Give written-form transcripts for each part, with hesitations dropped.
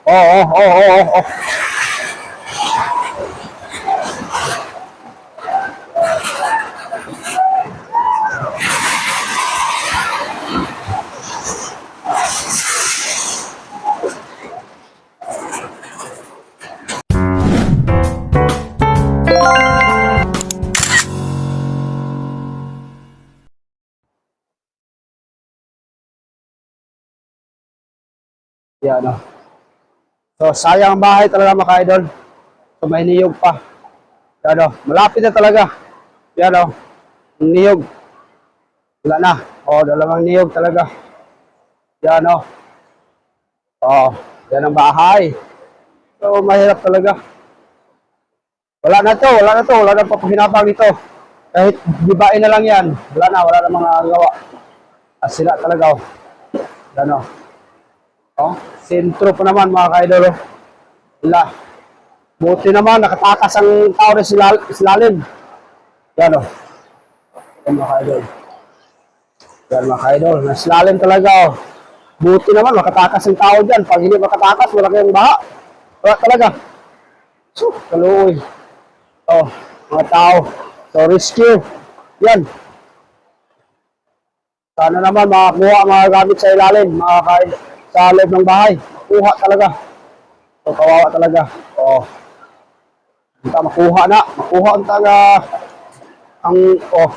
Oh. Yan o. So, sayang ang bahay talaga mga idol. So, may niyog pa. Yan o. Malapit na talaga. Yan o. Niyog. Wala na. O, dalawang niyog talaga. Yan o. O, yan ang bahay. So, mahirap talaga. Wala na to. Wala na papahinapang ito. Kahit gibain na lang yan. Wala na mga gawa. Sila talaga o. Yan o. Oh, sentro pa naman mga ka-idol. Wala. Buti naman, nakatakas ang tao na silalim. Yan o. Yan mga ka-idol. Yan mga ka-idol. Nasilalim talaga o. Buti naman, makatakas ang tao dyan. Pag hindi makatakas, wala kayong baha. Wala talaga. So, kaluoy. Oh, mga tao. So, rescue. Yan. Sana naman makakuha mga gamit sa ilalim, mga ka-idol. Sa loob ng bahay. Makuha talaga. So, kawawa talaga. Oh. Kita makuha na. Makuha ang taga. Oh.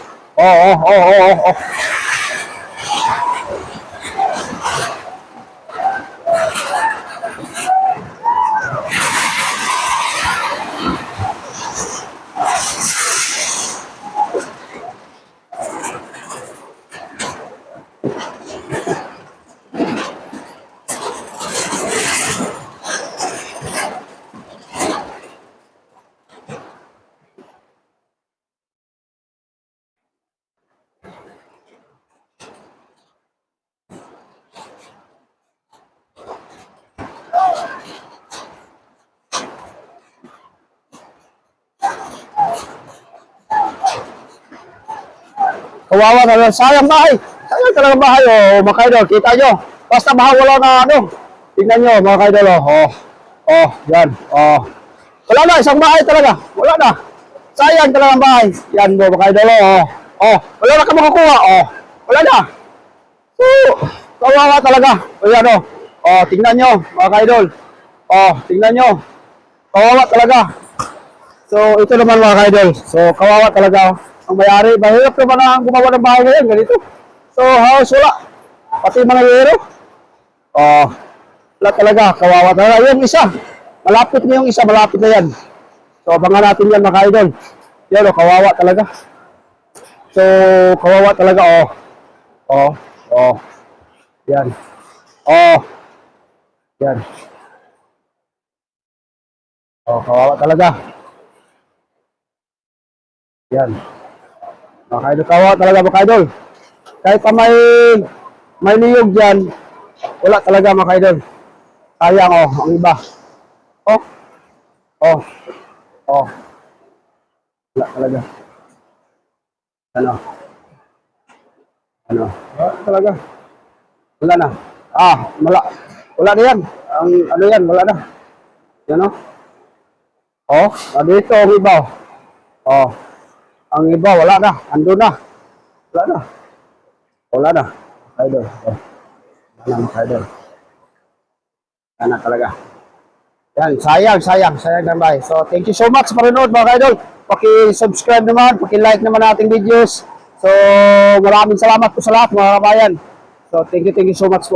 Kawawa talaga. Sayang bahay. Sayang talaga bahay. Oh, mga kaidol. Kita nyo. Basta bahay wala na ano. Tingnan nyo mga kaidol. Yan. Wala na. Isang bahay talaga. Wala na. Sayang talaga ang bahay. Yan mo mga kaidol. Wala na ka makakuha. Wala na. Kawawa talaga. Ayan tingnan nyo mga kaidol. Tingnan nyo. Kawawa talaga. So, ito naman mga kaidol. So, kawawa talaga ang mayari. Mahirap naman ang gumawa ng bahay ngayon. Ganito. So, house wala. Pati mga yero. Wala talaga. Kawawa talaga. Yung isa. Malapit na yung isa. Malapit na yan. So, abangan natin yan mga kaidol. Yan kawawa talaga. So, kawawa talaga. Yan. Yan. Kawawa talaga. Yan. Mga kaidol, kawawa talaga mga kaidol. Kahit pa may niyog dyan, wala talaga mga kaidol. Sayang ang iba. Wala talaga. Wala talaga. Wala na. Wala na yan. Ano yan, wala na. Yan dito ang iba. Ang iba, wala na. Ando na. Wala na. Kaidol. Wala na, kaidol. Wala na talaga. Yan, sayang ng bahay. So, thank you so much sa panonood mga kaidol. Paki-subscribe naman, paki-like naman ating videos. So, maraming salamat po sa lahat mga kabayan. So, thank you so much po.